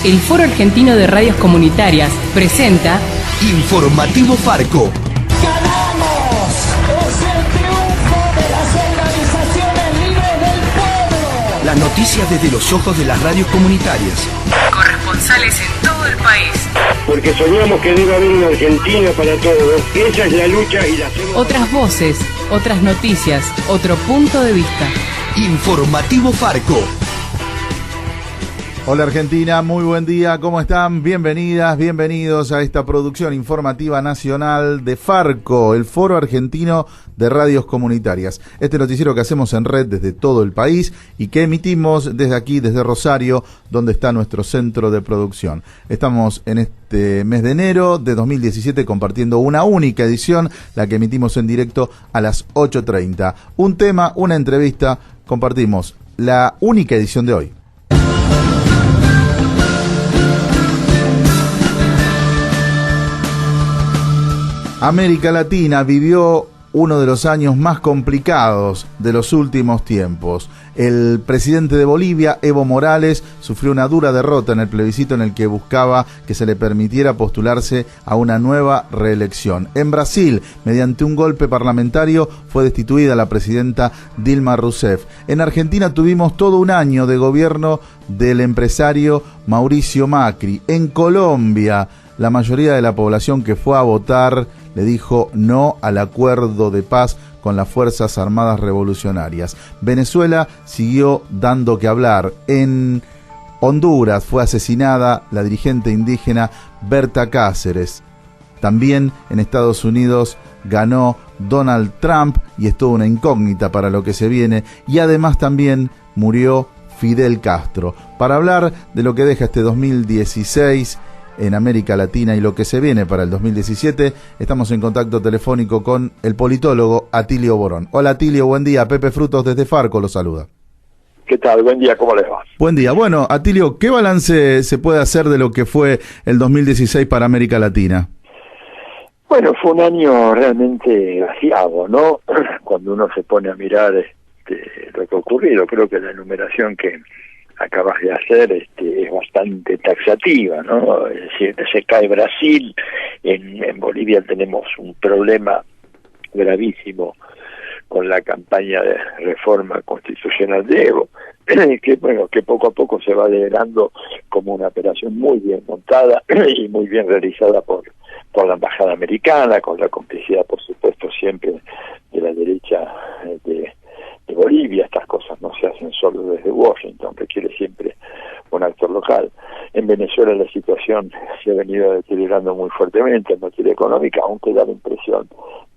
El Foro Argentino de Radios Comunitarias presenta Informativo Farco. ¡Ganamos! ¡Es el triunfo de las organizaciones libres del pueblo! Las noticias desde los ojos de las radios comunitarias. corresponsales en todo el país. Porque soñamos que debe haber una Argentina para todos. Esa es la lucha y la hacemos. Otras voces, otras noticias, otro punto de vista. Informativo Farco. Hola Argentina, muy buen día, ¿cómo están? Bienvenidas, bienvenidos a esta producción informativa nacional de Farco, el Foro Argentino de Radios Comunitarias. Este noticiero que hacemos en red desde todo el país y que emitimos desde aquí, desde Rosario, donde está nuestro centro de producción. Estamos en este mes de enero de 2017 compartiendo una única edición, la que emitimos en directo a las 8:30. Un tema, una entrevista, compartimos la única edición de hoy. América Latina vivió uno de los años más complicados de los últimos tiempos. El presidente de Bolivia, Evo Morales, sufrió una dura derrota en el plebiscito en el que buscaba que se le permitiera postularse a una nueva reelección. En Brasil, mediante un golpe parlamentario, fue destituida la presidenta Dilma Rousseff. En Argentina tuvimos todo un año de gobierno del empresario Mauricio Macri. En Colombia, la mayoría de la población que fue a votar le dijo no al acuerdo de paz con las Fuerzas Armadas Revolucionarias. Venezuela siguió dando que hablar. En Honduras fue asesinada la dirigente indígena Berta Cáceres. También en Estados Unidos ganó Donald Trump y es toda una incógnita para lo que se viene. Y además también murió Fidel Castro. Para hablar de lo que deja este 2016 en América Latina y lo que se viene para el 2017, estamos en contacto telefónico con el politólogo Atilio Borón. Hola Atilio, buen día. Pepe Frutos desde Farco lo saluda. ¿Qué tal? Buen día, ¿cómo les va? Buen día. Bueno, Atilio, ¿qué balance se puede hacer de lo que fue el 2016 para América Latina? Bueno, fue un año realmente vaciado, ¿no? Cuando uno se pone a mirar lo que ha ocurrido, creo que la enumeración que acabas de hacer es bastante taxativa, ¿no? Es decir, se cae Brasil, en Bolivia tenemos un problema gravísimo con la campaña de reforma constitucional de Evo, que poco a poco se va develando como una operación muy bien montada y muy bien realizada por la embajada americana, con la complicidad, por supuesto, siempre de la derecha de Bolivia. Estas cosas no se hacen solo desde Washington, requiere siempre un actor local. En Venezuela la situación se ha venido deteriorando muy fuertemente en materia económica, aunque da la impresión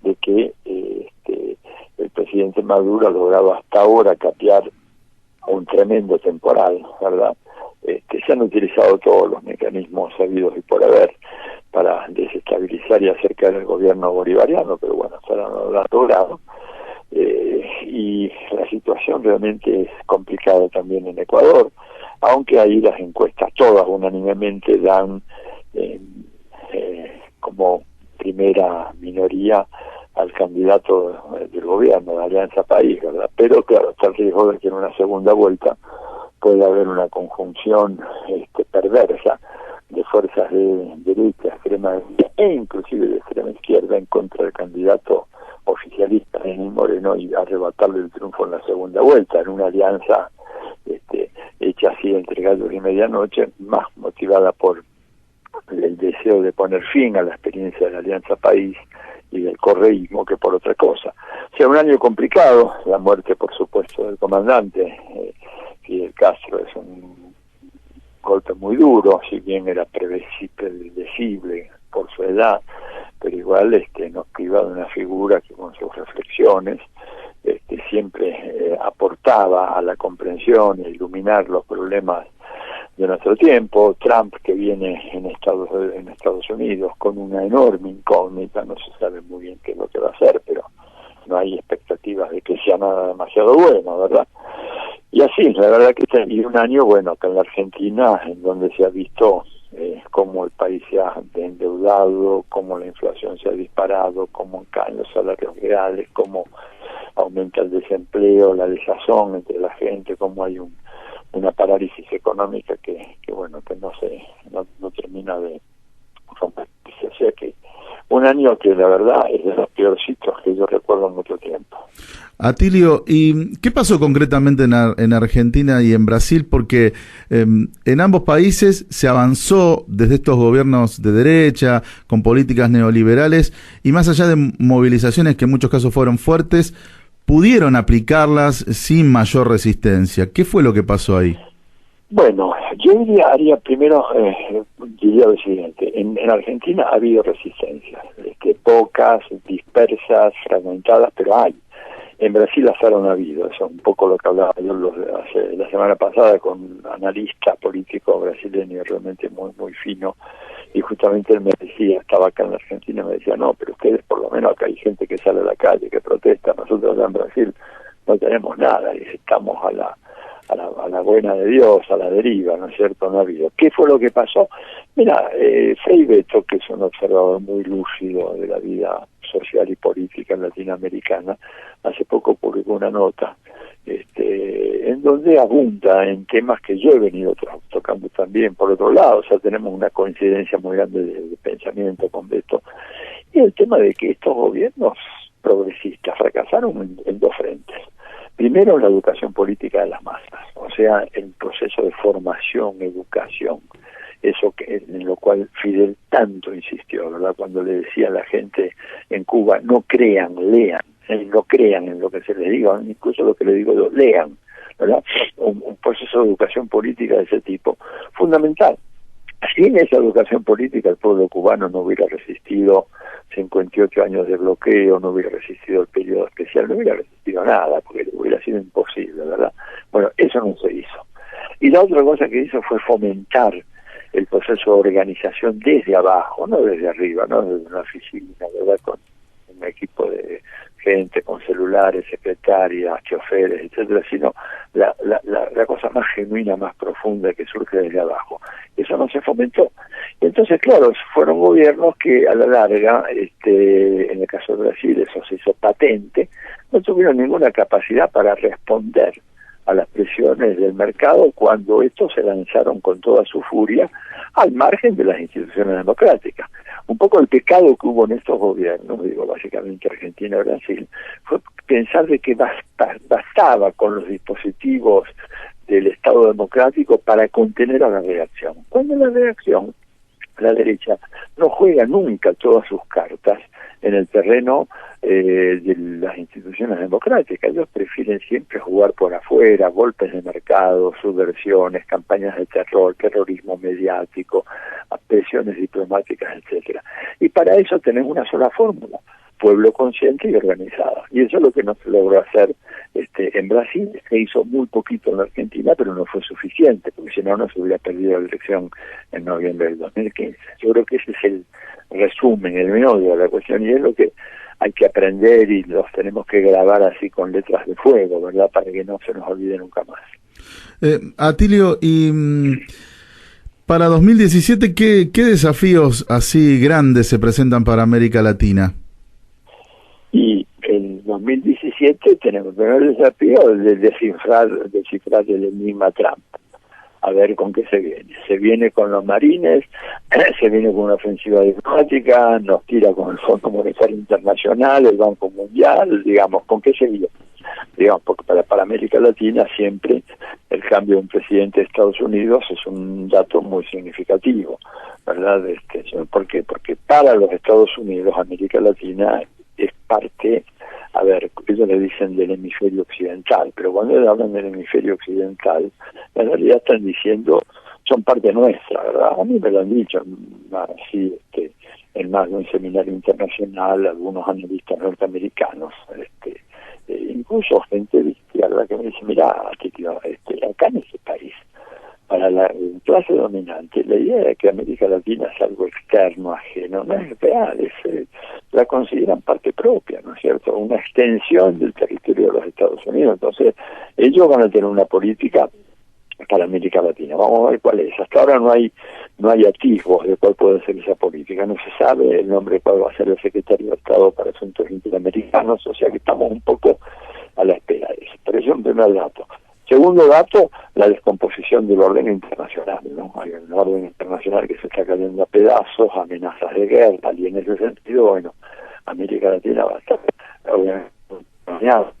de que el presidente Maduro ha logrado hasta ahora capear un tremendo temporal, ¿verdad? Se han utilizado todos los mecanismos sabidos y por haber para desestabilizar y acercar el gobierno bolivariano, pero bueno, hasta ahora no lo han logrado. Y la situación realmente es complicada también en Ecuador, aunque ahí las encuestas todas unánimemente dan como primera minoría al candidato del gobierno, de Alianza País, ¿verdad? Pero claro, está el riesgo de que en una segunda vuelta pueda haber una conjunción perversa de fuerzas de derecha, extrema derecha e inclusive de extrema izquierda en contra del candidato oficialista Lenín Moreno y arrebatarle el triunfo en la segunda vuelta, en una alianza hecha así entre gallos y medianoche, más motivada por el deseo de poner fin a la experiencia de la Alianza País y del correísmo que por otra cosa. O sea, un año complicado, la muerte por supuesto del comandante Fidel Castro es un golpe muy duro, si bien era predecible por su edad, pero igual nos priva de una figura que con sus reflexiones siempre aportaba a la comprensión e iluminar los problemas de nuestro tiempo. Trump, que viene en Estados Unidos con una enorme incógnita, no se sabe muy bien qué es lo que va a hacer, pero no hay expectativas de que sea nada demasiado bueno, ¿verdad? Y así, la verdad que está en un año, bueno, acá en la Argentina, en donde se ha visto cómo el país se ha endeudado, cómo la inflación se ha disparado, cómo caen los salarios reales, cómo aumenta el desempleo, la desazón entre la gente, cómo hay una parálisis económica que no se un año que la verdad es de los peorcitos que yo recuerdo en mucho tiempo. Atilio, ¿y qué pasó concretamente en Argentina y en Brasil? Porque en ambos países se avanzó desde estos gobiernos de derecha, con políticas neoliberales, y más allá de movilizaciones que en muchos casos fueron fuertes, pudieron aplicarlas sin mayor resistencia. ¿Qué fue lo que pasó ahí? Bueno, yo haría primero, diría lo siguiente, en Argentina ha habido resistencias, pocas, dispersas, fragmentadas, pero hay. En Brasil hasta ahora no ha habido, eso es un poco lo que hablaba yo la semana pasada con un analista político brasileño realmente muy muy fino, y justamente él me decía, estaba acá en la Argentina, me decía, no, pero ustedes por lo menos acá hay gente que sale a la calle, que protesta, nosotros acá en Brasil no tenemos nada y estamos a la buena de Dios, a la deriva, ¿no es cierto? No ha habido. ¿Qué fue lo que pasó? Mira, Frei Beto, que es un observador muy lúcido de la vida social y política latinoamericana, hace poco publicó una nota en donde abunda en temas que yo he venido tocando también por otro lado, o sea, tenemos una coincidencia muy grande de pensamiento con Beto, y el tema de que estos gobiernos progresistas fracasaron en dos frentes. Primero, la educación política de las masas, o sea, el proceso de formación, educación, eso en lo cual Fidel tanto insistió, ¿verdad? Cuando le decía a la gente en Cuba, no crean, lean, no crean en lo que se les diga, incluso lo que le digo yo, lean, ¿verdad? Un proceso de educación política de ese tipo, fundamental. Sin esa educación política el pueblo cubano no hubiera resistido 58 años de bloqueo, no hubiera resistido el periodo especial, no hubiera resistido nada, porque hubiera sido imposible, ¿verdad? Bueno, eso no se hizo. Y la otra cosa que hizo fue fomentar el proceso de organización desde abajo, no desde arriba, no desde una oficina, ¿verdad? Con un equipo de gente, con celulares, secretarias, choferes, etcétera, sino la cosa más genuina, más profunda que surge desde abajo. Eso no se fomentó. Entonces, claro, fueron gobiernos que a la larga, en el caso de Brasil, eso se hizo patente, no tuvieron ninguna capacidad para responder a las presiones del mercado cuando estos se lanzaron con toda su furia al margen de las instituciones democráticas. Un poco el pecado que hubo en estos gobiernos, digo básicamente Argentina y Brasil, fue pensar de que bastaba con los dispositivos del Estado democrático para contener a la reacción. Cuando la reacción, la derecha, no juega nunca todas sus cartas en el terreno de las instituciones democráticas. Ellos prefieren siempre jugar por afuera, golpes de mercado, subversiones, campañas de terror, terrorismo mediático, presiones diplomáticas, etcétera. Y para eso tenemos una sola fórmula: pueblo consciente y organizado. Y eso es lo que no se logró hacer en Brasil. Se hizo muy poquito en Argentina, pero no fue suficiente, porque si no, no se hubiera perdido la elección en noviembre del 2015. Yo creo que ese es el resumen, el meollo de la cuestión, y es lo que hay que aprender y los tenemos que grabar así con letras de fuego, ¿verdad? Para que no se nos olvide nunca más. Atilio, y para 2017, ¿qué desafíos así grandes se presentan para América Latina? Y en 2017 tenemos el primer desafío de descifrar el enigma Trump. A ver con qué se viene. Se viene con los marines, se viene con una ofensiva diplomática, nos tira con el Fondo Monetario Internacional, el Banco Mundial, digamos, ¿con qué se viene? Digamos, porque para América Latina siempre el cambio de un presidente de Estados Unidos es un dato muy significativo, ¿verdad? ¿Por qué? Porque para los Estados Unidos, América Latina es parte, a ver, ellos le dicen del hemisferio occidental, pero cuando ellos hablan del hemisferio occidental, en realidad están diciendo, son parte nuestra, ¿verdad? A mí me lo han dicho, así, en más de un seminario internacional, algunos analistas norteamericanos, incluso gente de izquierda que me dice, mira, acá en ese país, para la clase dominante, la idea de que América Latina es algo externo, ajeno, no es real, la consideran parte propia, ¿no es cierto? Una extensión del territorio de los Estados Unidos. Entonces, ellos van a tener una política para América Latina. Vamos a ver cuál es. Hasta ahora no hay atisbos de cuál puede ser esa política. No se sabe el nombre de cuál va a ser el secretario de Estado para Asuntos Interamericanos, o sea que estamos un poco a la espera de eso. Pero eso es un primer dato. Segundo dato, la descomposición del orden internacional, ¿no? Hay un orden internacional que se está cayendo a pedazos, amenazas de guerra, y en ese sentido, bueno, América Latina va a estar obviamente dañada,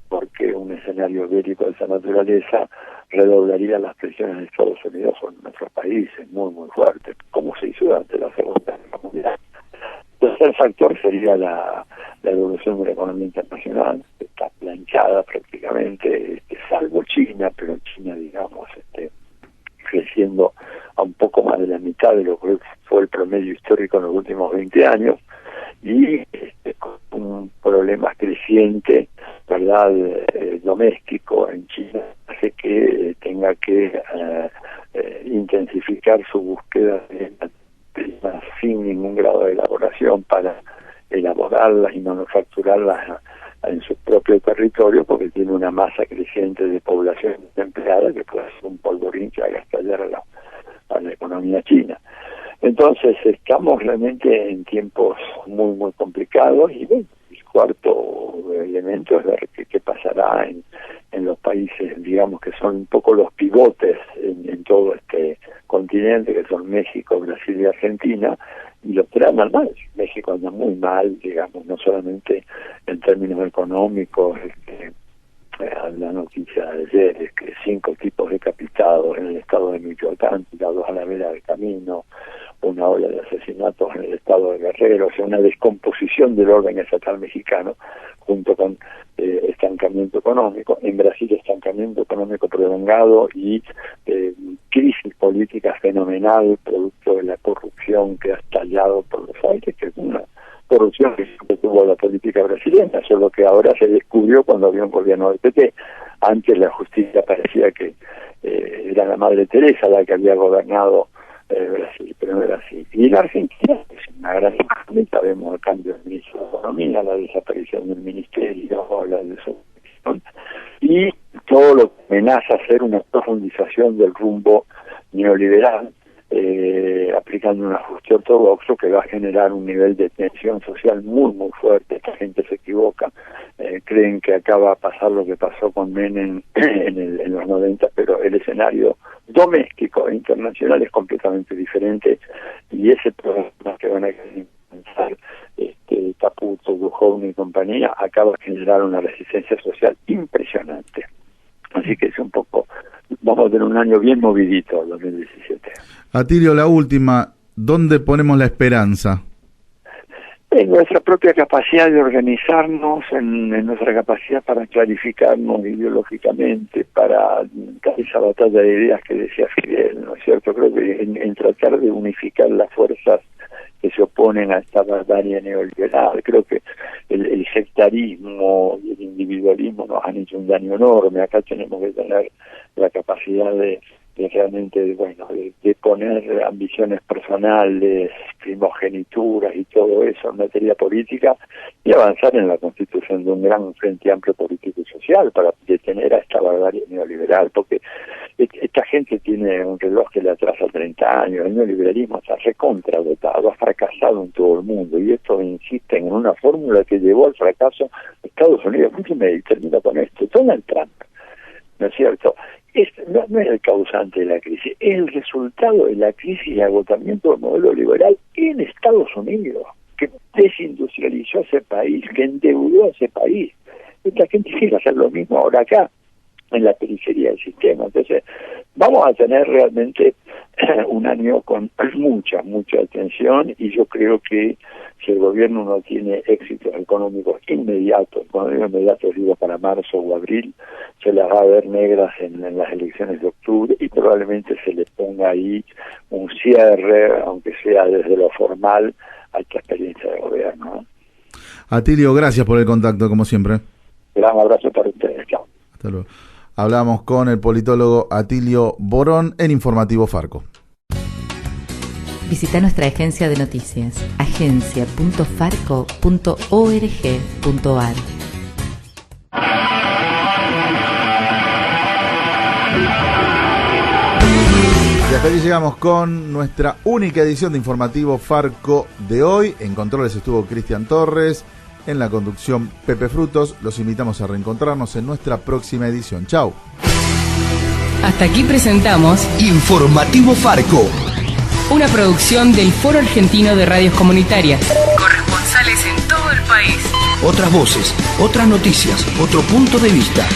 porque un escenario bélico de esa naturaleza redoblaría las presiones de Estados Unidos sobre nuestros países, muy, muy fuerte, como se hizo durante la Segunda Guerra Mundial. El tercer factor sería la evolución de la economía internacional, que está planchada prácticamente, salvo China, pero China, digamos, creciendo a un poco más de la mitad de lo que fue el promedio histórico en los últimos 20 años, y con un problema creciente, ¿verdad?, doméstico en China, hace que tenga que intensificar su búsqueda de materias sin ningún grado de elaboración para elaborarlas y manufacturarlas en su propio territorio, porque tiene una masa creciente de población empleada que puede ser un polvorín que haga estallar a la economía china. Entonces estamos realmente en tiempos muy, muy complicados, y bueno, el cuarto elemento es ver qué pasará en los países, digamos, que son un poco los pivotes en todo este continente, que son México, Brasil y Argentina, y los tres andan mal. México anda muy mal, digamos, no solamente en términos económicos. La noticia de ayer es que 5 tipos decapitados en el estado de Michoacán, tirados a la vera del camino, una ola de asesinatos en el estado de Guerrero, o sea, una descomposición del orden estatal mexicano, junto con estancamiento económico. En Brasil, estancamiento económico prolongado y crisis política fenomenal, producto de la corrupción que ha estallado por los aires, que es una corrupción que siempre tuvo la política brasileña, solo que ahora se descubrió cuando había un gobierno del PT. Antes la justicia parecía que era la Madre Teresa la que había gobernado Brasil, pero no era así. Y en Argentina es una gran incógnita, vemos el cambio del ministro de Economía, la desaparición del ministerio, la desaparición, y todo lo que amenaza ser una profundización del rumbo neoliberal, aplicando un ajuste ortodoxo que va a generar un nivel de tensión social muy, muy fuerte. Esta gente se equivoca, creen que acá va a pasar lo que pasó con Menem en los 90, pero el escenario doméstico e internacional es completamente diferente, y ese problema que van a enfrentar Caputo, Duhovne y compañía acaba de generar una resistencia social impresionante. Así que es un poco, vamos a tener un año bien movidito, el 2017. Atilio, la última, ¿dónde ponemos la esperanza? En nuestra propia capacidad de organizarnos, en nuestra capacidad para clarificarnos ideológicamente, para esa batalla de ideas que decía Fidel, ¿no es cierto? Creo que en tratar de unificar las fuerzas que se oponen a esta barbarie neoliberal. Creo que el sectarismo y el individualismo nos han hecho un daño enorme. Acá tenemos que tener la capacidad de realmente, bueno, de poner ambiciones personales, primogenituras y todo eso en materia política, y avanzar en la constitución de un gran frente amplio político y social para detener a esta barbarie neoliberal, porque esta gente tiene un reloj que le atrasa 30 años, el neoliberalismo está recontradotado, ha fracasado en todo el mundo, y esto insiste en una fórmula que llevó al fracaso de Estados Unidos. Escúcheme, y termino con esto, Donald Trump, ¿no es cierto? No es el causante de la crisis, es el resultado de la crisis y agotamiento del modelo liberal en Estados Unidos, que desindustrializó ese país, que endeudó a ese país. Esta gente quiere hacer lo mismo ahora acá, en la periferia del sistema. Entonces, vamos a tener realmente un año con mucha atención, y yo creo que si el gobierno no tiene éxitos económicos inmediatos, cuando digo inmediatos digo para marzo o abril, se las va a ver negras en las elecciones de octubre, y probablemente se le ponga ahí un cierre, aunque sea desde lo formal, a esta experiencia de gobierno, ¿no? Atilio, gracias por el contacto, como siempre. Gran abrazo para ustedes. Chao. Hasta luego. Hablamos con el politólogo Atilio Borón en Informativo Farco. Visita nuestra agencia de noticias, agencia.farco.org.ar. Y hasta aquí llegamos con nuestra única edición de Informativo Farco de hoy. En controles estuvo Cristian Torres, En la conducción, Pepe Frutos. Los invitamos a reencontrarnos en nuestra próxima edición. Chau. Hasta aquí presentamos Informativo Farco. una producción del Foro Argentino de Radios Comunitarias. Corresponsales en todo el país. Otras voces, otras noticias, otro punto de vista.